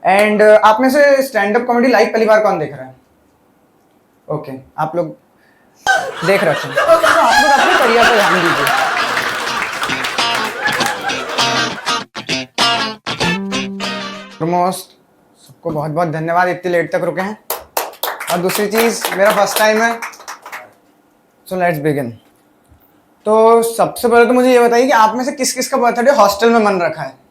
And आप में से स्टैंड अप कॉमेडी लाइव पहली बार कौन देख रहा है? ओके, आप लोग देख रहे हैं, तो आप लोग अपने करियर पर ध्यान दीजिए। ऑलमोस्ट सबको बहुत बहुत धन्यवाद, इतनी लेट तक रुके हैं। और दूसरी चीज, मेरा फर्स्ट टाइम है, सो लेट्स बिगिन। तो सबसे पहले तो मुझे ये बताइए कि आप में से किस किस का बर्थडे हॉस्टल में मन रखा है?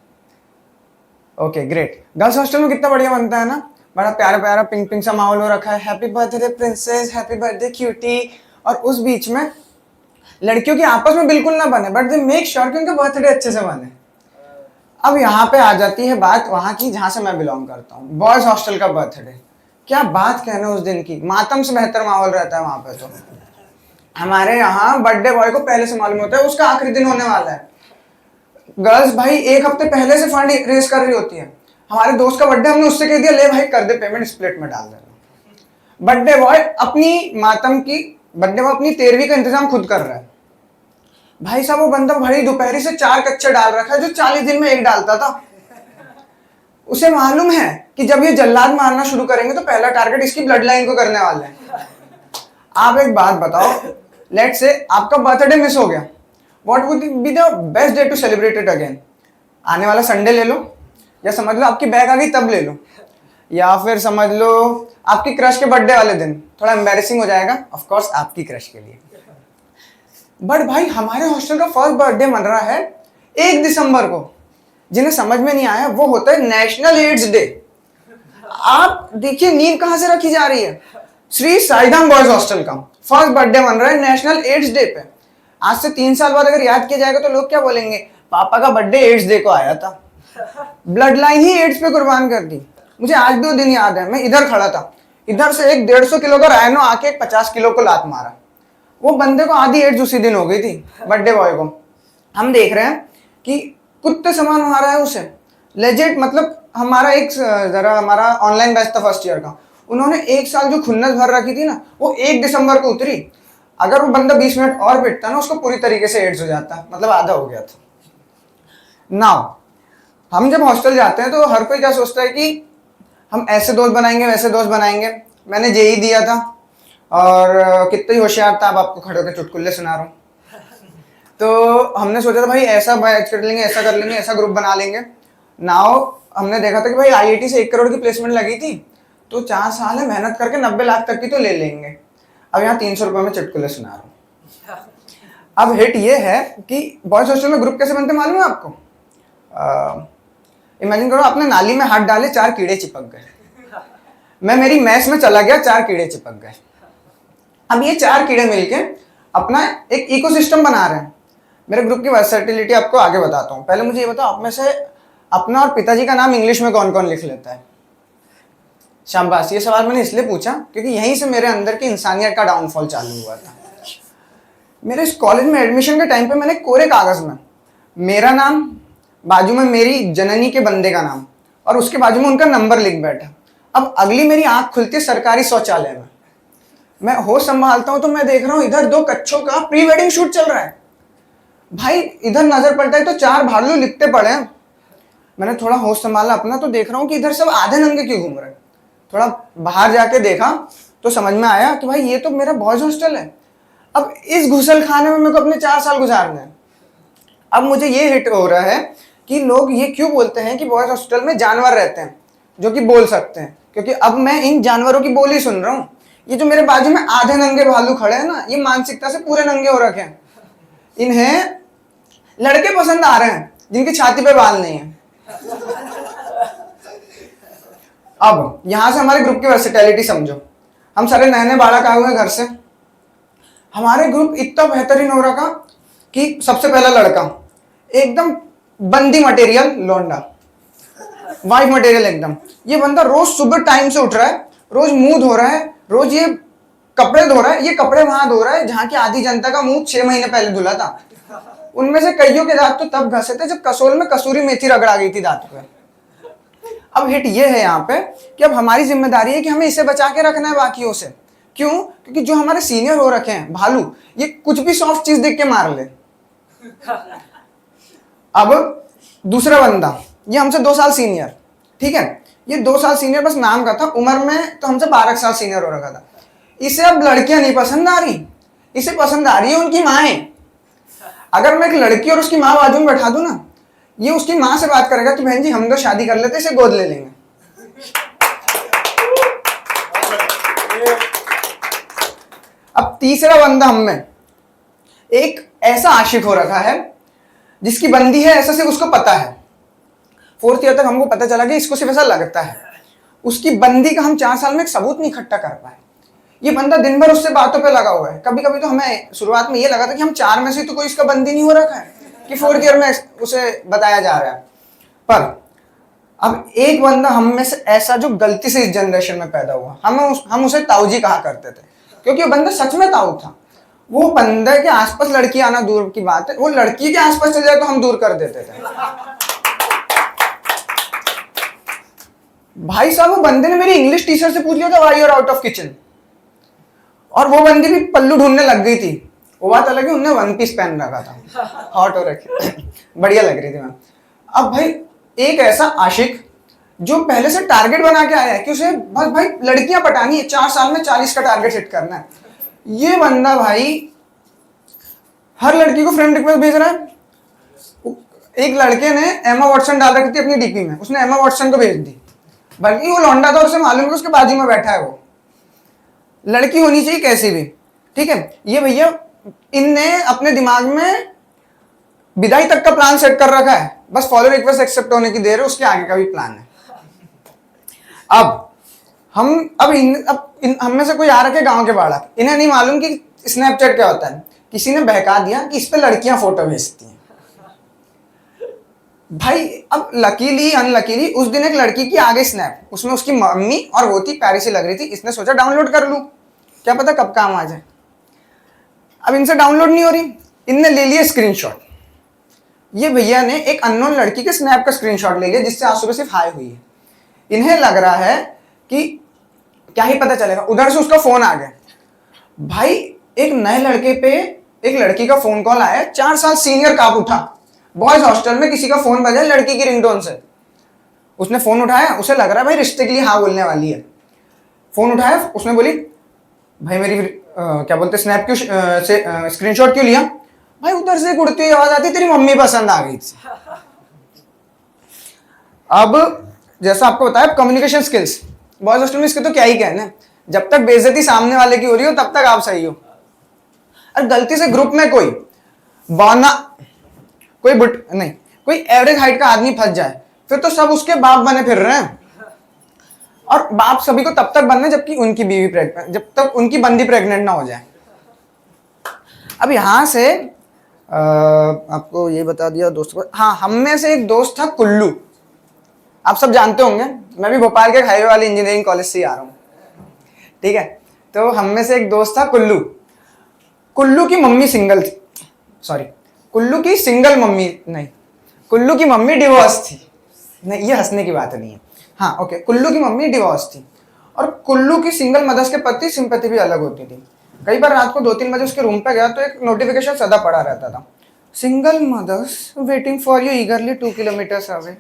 Okay great. गर्ल्स हॉस्टल में कितना बढ़िया बनता है ना, बड़ा प्यारा प्यारा पिंक पिंक सा माहौल हो रखा है, happy birthday princess, happy birthday cutie. और उस बीच में लड़कियों की आपस में बिल्कुल ना बने, बट दे मेक श्योर कि उनका बर्थडे अच्छे से बने। अब यहाँ पे आ जाती है बात वहां की जहां से मैं बिलोंग करता हूँ, बॉयज हॉस्टल का बर्थडे। क्या बात कहना उस दिन की, मातम से बेहतर माहौल रहता है वहां पे। तो हमारे यहाँ बर्थडे बॉय को पहले से मालूम होता है उसका आखिरी दिन होने वाला है। गर्ल्स भाई एक हफ्ते पहले से फंड रेज कर रही होती है। हमारे दोस्त का बर्थडे, हमने उससे कह दिया ले भाई कर दे पेमेंट, स्प्लिट में डाल देना। बर्थडे बॉय अपनी मातम की, बर्थडे बॉय अपनी 13वीं का इंतजाम खुद कर रहा है। भाई साहब वो बंदा भाई दोपहरी से 4 कच्चे डाल रखा है जो 40 दिन में एक डालता था। उसे मालूम है कि जब ये जल्लाद मारना शुरू करेंगे तो पहला टारगेट इसकी ब्लड लाइन को करने वाले हैं। आप एक बात बताओ, लेट्स से आपका बर्थडे मिस हो गया, what would be the best day to celebrate it again? आने वाला संडे ले लो, या समझ लो आपकी बैग आ गई तब ले लो, या फिर समझ लो आपकी क्रश के बर्थडे वाले दिन। थोड़ा एम्बैरेसिंग हो जाएगा ऑफ कोर्स आपकी क्रश के लिए, बट भाई हमारे हॉस्टल का फर्स्ट बर्थडे मन रहा है 1 दिसंबर को। जिन्हें समझ में नहीं आया वो होता है नेशनल एड्स डे। आप देखिए नींव कहां से रखी जा रही है, श्री साईधाम बॉयज हॉस्टल का फर्स्ट बर्थडे मन रहा है नेशनल एड्स डे पे। आज से 3 साल बाद अगर याद किया जाएगा तो लोग क्या बोलेंगे, पापा का बर्थडे एड्स डे को आया था। ब्लड लाइन ही एड्स पे कुर्बान कर दी। मुझे आज भी वो दिन याद है, मैं इधर खड़ा था, इधर से एक 150 किलो का रायनो आके 50 किलो को लात मारा। वो बंदे को आधी एड्स उसी दिन हो गई थी, बर्थडे बॉय को। हम देख रहे हैं कि कुत्ते समान मारा है उसे, लेजिट। मतलब हमारा एक जरा हमारा ऑनलाइन बैच था फर्स्ट ईयर का, उन्होंने 1 साल जो खुन्नस भर रखी थी ना वो 1 दिसंबर को उतरी। अगर वो बंदा 20 मिनट और बैठता ना उसको पूरी तरीके से एड्स हो जाता, मतलब आधा हो गया था। नाउ हम जब हॉस्टल जाते हैं तो हर कोई क्या सोचता है कि हम ऐसे दोस्त बनाएंगे वैसे दोस्त बनाएंगे। मैंने जेई दिया था और कितना ही होशियार था, अब आपको खड़े होकर चुटकुल्ले सुना रहा हूँ। तो हमने सोचा था भाई ऐसा बैच कर लेंगे, ऐसा कर लेंगे, ऐसा ग्रुप बना लेंगे। नाउ हमने देखा था कि भाई आईआईटी से 1 करोड़ की प्लेसमेंट लगी थी, तो 4 साल है मेहनत करके 90 लाख तक की तो ले लेंगे। अब यहाँ 300 रुपये में चुटकुले सुना रहा हूँ। अब हिट ये है कि बॉयज हॉस्टल में ग्रुप कैसे बनते मालूम है आपको? इमेजिन करो आपने नाली में हाथ डाले, 4 कीड़े चिपक गए। मैं मेरी मैस में चला गया, 4 कीड़े चिपक गए। अब ये 4 कीड़े मिलके अपना एक इकोसिस्टम बना रहे हैं। मेरे ग्रुप की वर्सेटिलिटी आपको आगे बताता हूँ। पहले मुझे ये बताओ, आप में से अपना और पिताजी का नाम इंग्लिश में कौन कौन लिख लेता है? शाबाश। ये सवाल मैंने इसलिए पूछा क्योंकि यहीं से मेरे अंदर की इंसानियत का डाउनफॉल चालू हुआ था। मेरे इस कॉलेज में एडमिशन के टाइम पे मैंने कोरे कागज में मेरा नाम, बाजू में मेरी जननी के बंदे का नाम और उसके बाजू में उनका नंबर लिख बैठा। अब अगली मेरी आंख खुलती है सरकारी शौचालय में, मैं होश संभालता हूं तो मैं देख रहा हूं इधर 2 कच्छों का प्री वेडिंग शूट चल रहा है। भाई इधर नजर पड़ता है तो 4 भालू लिखते पड़े हैं। मैंने थोड़ा होश संभाला अपना तो देख रहा हूं कि इधर सब आधे नंगे क्यों घूम रहे हैं। थोड़ा बाहर जाके देखा तो समझ में आया कि भाई ये तो मेरा बॉयज हॉस्टल है। अब इस घुसल खाने में मेरे को अपने 4 साल गुजारने हैं। अब मुझे ये हिट हो रहा है कि लोग ये क्यों बोलते हैं कि बॉयज हॉस्टल में जानवर रहते हैं जो कि बोल सकते हैं, क्योंकि अब मैं इन जानवरों की बोली सुन रहा हूँ। ये जो मेरे बाजू में आधे नंगे भालू खड़े हैं ना, ये मानसिकता से पूरे नंगे हो रखे हैं। इन्हें लड़के पसंद आ रहे हैं जिनकी छाती पे बाल नहीं है। अब यहां से हमारे ग्रुप की वर्सेटिलिटी समझो। हम सारे नए नए बालक आए हुए घर से। हमारे ग्रुप इतना बेहतरीन हो रखा कि सबसे पहला लड़का एकदम बंदी मटेरियल लौंडा, वाइफ मटेरियल एकदम। ये बंदा रोज सुबह टाइम से उठ रहा है, रोज मुंह धो रहा है, रोज ये कपड़े धो रहा है। ये कपड़े वहां धो रहा है जहां की आधी जनता का मुंह 6 महीने पहले धुला था। उनमें से कईयों के दांत तो तब घसे थे जब कसोल में कसूरी मेथी रगड़ा गई थी दांत पे। अब हिट ये है यहाँ पे कि अब हमारी जिम्मेदारी है कि हमें इसे बचा के रखना है बाकियों से। क्यों? क्योंकि जो हमारे सीनियर हो रखे हैं भालू, ये कुछ भी सॉफ्ट चीज देख के मार ले। अब दूसरा बंदा, ये हमसे 2 साल सीनियर, ठीक है, ये 2 साल सीनियर बस नाम का था, उम्र में तो हमसे 12 साल सीनियर हो रखा था। इसे अब लड़कियां नहीं पसंद आ रही, इसे पसंद आ रही है उनकी माएँ। अगर मैं एक लड़की और उसकी माँ बाजू में बैठा दूं ना, ये उसकी माँ से बात करेगा कि बहन जी हम तो शादी कर लेते, इसे गोद ले लेंगे। अब तीसरा बंदा हम में एक ऐसा आशिक हो रखा है जिसकी बंदी है, ऐसा सिर्फ उसको पता है। 4th ईयर तक हमको पता चला कि इसको सिर्फ ऐसा लगता है, उसकी बंदी का हम 4 साल में एक सबूत नहीं इकट्ठा कर पाए। ये बंदा दिन भर उससे बातों पे लगा हुआ है। कभी कभी तो हमें शुरुआत में ये लगा था कि हम 4 में से तो कोई इसका बंदी नहीं हो रखा है कि 4th ईयर में उसे बताया जा रहा है। पर अब एक बंदा हम में से ऐसा जो गलती से इस जनरेशन में पैदा हुआ, हम उसे ताऊजी कहा करते थे, क्योंकि वो बंदा सच में ताऊ था। वो बंदे के आसपास लड़की आना दूर की बात है, वो लड़की के आसपास चल जाए तो हम दूर कर देते थे। भाई साहब, वो बंदे ने मेरी इंग्लिश टीचर से पूछ लिया था why you are out of kitchen, और वो बंदी भी पल्लू ढूंढने लग गई थी। वो बात अलग है, उनने वन पीस पहन रखा था, हॉट हो रखी, बढ़िया लग रही थी मैम। अब भाई एक ऐसा आशिक जो पहले से टारगेट बना के आया है कि उसे बस भाई लड़कियां पटानी है, 4 साल में 40 का टारगेट हिट करना है। ये बंदा भाई हर लड़की को फ्रेंड रिक्वेस्ट भेज रहा है। एक लड़के ने एमा वॉटसन डाल रखी थी अपनी डीपी में, उसने एमा वॉटसन को भेज दी, बल्कि वो लौंडा था, उसे मालूम है उसके बाजू में बैठा है वो। लड़की होनी चाहिए कैसी भी, ठीक है। ये भैया इनने अपने दिमाग में विदाई तक का प्लान सेट कर रखा है, बस फॉलो रिक्वेस्ट एक्सेप्ट होने की देर है, उसके आगे का भी प्लान है। अब हम में से कोई आ रखे गांव के बालक, इन्हें नहीं मालूम कि स्नैपचैट क्या होता है। किसी ने बहका दिया कि इस पे लड़कियां फोटो भेजती हैं। भाई अब लकीली अनलकीली उस दिन एक लड़की की आ गई स्नैप, उसमें उसकी मम्मी और वो थी, प्यारी सी लग रही थी। इसने सोचा डाउनलोड कर लूं, क्या पता कब काम आ जाए। अब इनसे डाउनलोड नहीं हो रही, इनने ले लिया स्क्रीनशॉट। ये भैया ने एक अननोन लड़की के स्नैप का स्क्रीनशॉट ले लिया जिससे आज सुबह सिर्फ हाय हुई है। इन्हें लग रहा है कि क्या ही पता चलेगा, उधर से उसका फोन आ गया। भाई एक नए लड़के पे एक लड़की का फोन कॉल आया, 4 साल सीनियर काप उठा। बॉयज हॉस्टल में किसी का फोन बजा लड़की की रिंगटोन से, उसने फोन उठाया, उसे लग रहा है भाई रिश्ते के लिए हाँ बोलने वाली है। फोन उठाया, उसने बोली भाई मेरी क्या बोलते स्नैप क्यों से स्क्रीनशॉट क्यों लिया। भाई उधर से उड़ती हुई आवाज आती, तेरी मम्मी पसंद आ गई थी। अब जैसा आपको बताया कम्युनिकेशन स्किल्स, बॉयज हॉस्टल में इसके तो क्या ही कहना है, जब तक बेइज्जती सामने वाले की हो रही हो तब तक आप सही हो। और गलती से ग्रुप में कोई कोई एवरेज हाइट का आदमी फंस जाए, फिर तो सब उसके बाप बने फिर रहे हैं। और बाप सभी को तब तक बनना जब तक उनकी बंदी प्रेग्नेंट ना हो जाए। अब यहां से आपको ये बता दिया दोस्तों। हाँ, हम में से एक दोस्त था कुल्लू, आप सब जानते होंगे, मैं भी भोपाल के हाईवे वाली इंजीनियरिंग कॉलेज से ही आ रहा हूँ, ठीक है। तो हम में से एक दोस्त था कुल्लू। कुल्लू की मम्मी सिंगल थी, सॉरी कुल्लू की सिंगल मम्मी नहीं, कुल्लू की मम्मी डिवोर्स थी। नहीं, ये हंसने की बात नहीं है। हाँ ओके, कुल्लू की मम्मी डिवोर्स थी और कुल्लू की सिंगल मदर्स के प्रति सिंपैथी भी अलग होती थी। कई बार रात को 2-3 बजे उसके रूम पे गया तो एक नोटिफिकेशन सदा पड़ा रहता था, single mothers waiting for you ईगरली 2 kilometres away.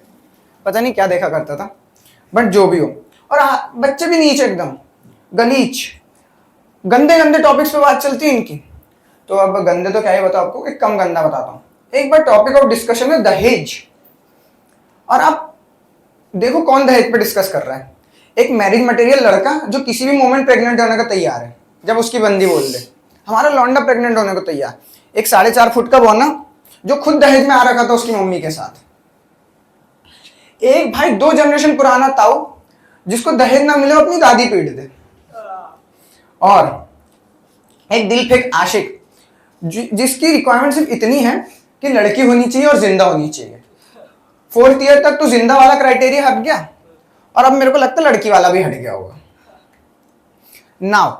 पता नहीं क्या देखा करता था, बट जो भी हो। और बच्चे भी नीचे एकदम गलीच, गंदे गंदे टॉपिक्स पे बात चलती है इनकी। तो अब गंदे तो क्या ही बताओ आपको, एक कम गंदा बताता हूँ। एक बार टॉपिक ऑफ डिस्कशन है दहेज, और आप देखो कौन दहेज पे डिस्कस कर रहा है। एक मैरिज मटेरियल लड़का जो किसी भी मोमेंट प्रेग्नेंट होने को तैयार है, जब उसकी बंदी बोल दे हमारा लौंडा प्रेग्नेंट होने को तैयार। एक 4.5 फुट का बौना जो खुद दहेज में आ रखा था उसकी मम्मी के साथ। एक भाई 2 जनरेशन पुराना ताऊ जिसको दहेज ना मिले अपनी दादी पीट दे। और एक दिल फेंक आशिक जिसकी रिक्वायरमेंट सिर्फ इतनी है कि लड़की होनी चाहिए और जिंदा होनी चाहिए। 4th ईयर तक तो जिंदा वाला क्राइटेरिया हट गया और अब मेरे को लगता है लड़की वाला भी हट गया होगा। नाउ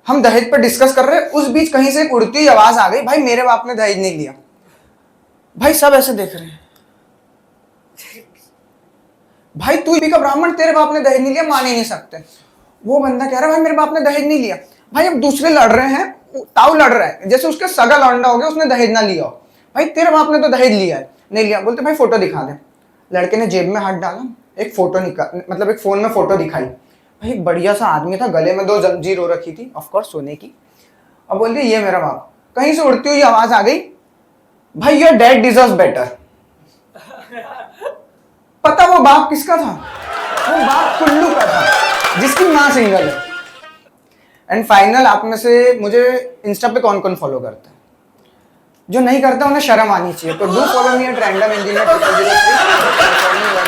हम दहेज पर डिस्कस कर रहे हैं, उस बीच कहीं से एक उड़ती हुई आवाज आ गई, भाई मेरे बाप ने दहेज नहीं लिया। भाई सब ऐसे देख रहे हैं, भाई तू भी का ब्राह्मण, तेरे बाप ने दहेज नहीं लिया, मान ही नहीं सकते। वो बंदा कह रहा है भाई मेरे बाप ने दहेज नहीं लिया। भाई अब दूसरे लड़ रहे हैं, ताऊ लड़ रहा है जैसे उसके सगा लौंडा हो गया, उसने दहेज ना लिया हो। भाई तेरे बाप ने तो दहेज लिया है, नहीं लिया। बोलते भाई फोटो दिखा दे। लड़के ने जेब में हाथ डाला, एक फोटो निकाल, मतलब एक फोन में फोटो दिखाई। भाई एक बढ़िया सा आदमी था, गले में 2 जंजीर हो रखी थी, ऑफ कोर्स सोने की। अब बोल रही ये मेरा बाप। कहीं से उड़ती हुई आवाज आ गई, भाई योर डैड डिजर्व्स बेटर। पता वो बाप किसका था? वो बाप कुल्लू का था जिसकी माँ सिंगल है। एंड फाइनल, आप में से मुझे इंस्टा पे कौन कौन फॉलो करता है? जो नहीं करता उन्हें शर्म आनी चाहिए। तो do follow me at random engineer 003।